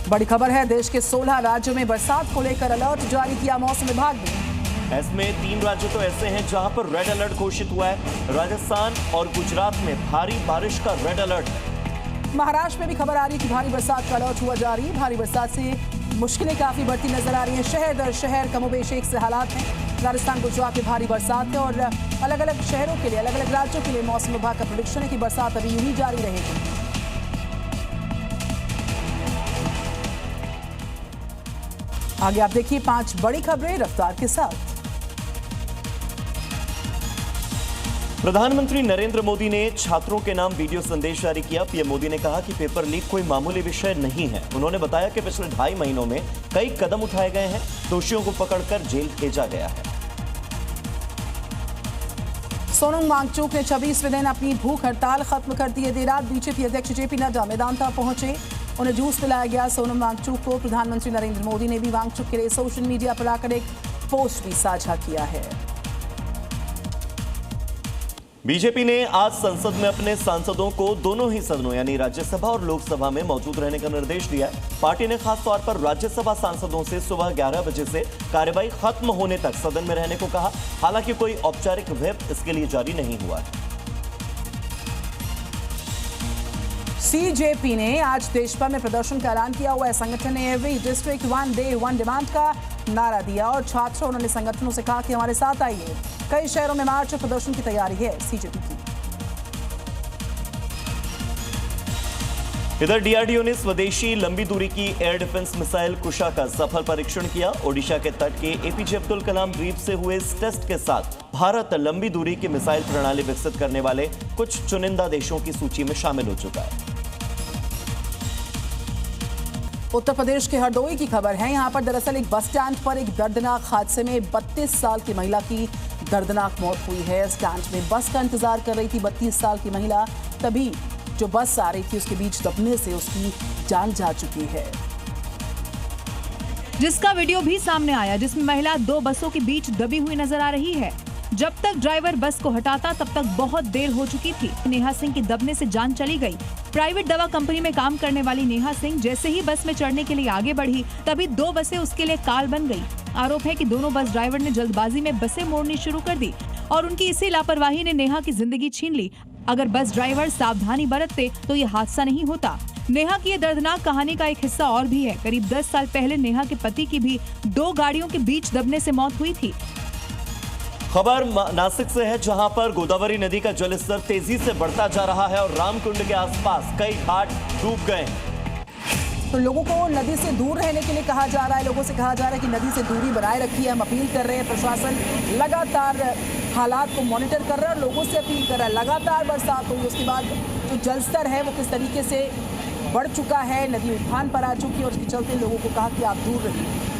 बड़ी खबर है, देश के 16 राज्यों में बरसात को लेकर अलर्ट जारी किया मौसम विभाग ने। इसमें 3 राज्य तो ऐसे हैं जहां पर रेड अलर्ट घोषित हुआ है। राजस्थान और गुजरात में भारी बारिश का रेड अलर्ट है। महाराष्ट्र में भी खबर आ रही है कि भारी बरसात का अलर्ट हुआ जारी। भारी बरसात से मुश्किलें काफी बढ़ती नजर आ रही हैं। शहर दर शहर कमोबेश एक से हालात हैं। राजस्थान गुजरात में भारी बरसात है और अलग अलग शहरों के लिए, अलग अलग राज्यों के लिए मौसम विभाग का प्रेडिक्शन है कि बरसात अभी यूं ही जारी रहेगी। आगे आप देखिए 5 बड़ी खबरें रफ्तार के साथ। प्रधानमंत्री नरेंद्र मोदी ने छात्रों के नाम वीडियो संदेश जारी किया। पीएम मोदी ने कहा कि पेपर लीक कोई मामूली विषय नहीं है। उन्होंने बताया कि पिछले 2.5 महीनों में कई कदम उठाए गए हैं। दोषियों को पकड़कर जेल भेजा गया है। सोनम वांगचुक ने 26वें दिन अपनी भूख हड़ताल खत्म कर दी। देर रात बीजेपी अध्यक्ष जेपी नड्डा मेदांता पहुंचे, उन्हें जूस पिलाया गया। सोनम वांगचुक को प्रधानमंत्री नरेंद्र मोदी ने भी वांगचुक के लिए सोशल मीडिया पर आकर एक पोस्ट भी साझा किया है। बीजेपी ने आज संसद में अपने सांसदों को दोनों ही सदनों यानी राज्यसभा और लोकसभा में मौजूद रहने का निर्देश दिया है। पार्टी ने खास तौर पर राज्यसभा सांसदों से सुबह 11 बजे से कार्यवाही खत्म होने तक सदन में रहने को कहा। हालांकि कोई औपचारिक व्हिप इसके लिए जारी नहीं हुआ है। सीजेपी ने आज देश भर में प्रदर्शन का ऐलान किया हुआ है। संगठन ने every district one day one demand का नारा दिया और छात्रों उन्होंने संगठनों से कहा कि हमारे साथ आइए। कई शहरों में मार्च और प्रदर्शन की तैयारी है सीजेपी की। इधर डीआरडीओ ने स्वदेशी लंबी दूरी की एयर डिफेंस मिसाइल कुशा का सफल परीक्षण किया। ओडिशा के तट के एपीजे अब्दुल कलाम द्वीप से हुए इस टेस्ट के साथ भारत लंबी दूरी की मिसाइल प्रणाली विकसित करने वाले कुछ चुनिंदा देशों की सूची में शामिल हो चुका है। उत्तर प्रदेश के हरदोई की खबर है। यहां पर दरअसल एक बस स्टैंड पर एक दर्दनाक हादसे में 32 साल की महिला की दर्दनाक मौत हुई है। स्टैंड में बस का इंतजार कर रही थी 32 साल की महिला, तभी जो बस आ रही थी उसके बीच दबने से उसकी जान जा चुकी है, जिसका वीडियो भी सामने आया, जिसमें महिला 2 बसों के बीच दबी हुई नजर आ रही है। जब तक ड्राइवर बस को हटाता तब तक बहुत देर हो चुकी थी। नेहा सिंह की दबने से जान चली गई। प्राइवेट दवा कंपनी में काम करने वाली नेहा सिंह जैसे ही बस में चढ़ने के लिए आगे बढ़ी, तभी 2 बसें उसके लिए काल बन गई। आरोप है कि दोनों बस ड्राइवर ने जल्दबाजी में बसें मोड़नी शुरू कर दी और उनकी इसी लापरवाही ने नेहा की जिंदगी छीन ली। अगर बस ड्राइवर सावधानी बरतते तो ये हादसा नहीं होता। नेहा की ये दर्दनाक कहानी का एक हिस्सा और भी है। करीब 10 साल पहले नेहा के पति की भी 2 गाड़ियों के बीच दबने से मौत हुई थी। खबर नासिक से है, जहां पर गोदावरी नदी का जलस्तर तेजी से बढ़ता जा रहा है और रामकुंड के आसपास कई घाट डूब गए। तो लोगों को नदी से दूर रहने के लिए कहा जा रहा है। लोगों से कहा जा रहा है कि नदी से दूरी बनाए रखिए। हम अपील कर रहे हैं, प्रशासन लगातार हालात को मॉनिटर कर रहा है और लोगों से अपील कर रहा है। लगातार बरसात हुई, उसके बाद जो जलस्तर है वो किस तरीके से बढ़ चुका है, नदी उफान पर आ चुकी है और उसके चलते लोगों को कहा कि आप दूर रहिए।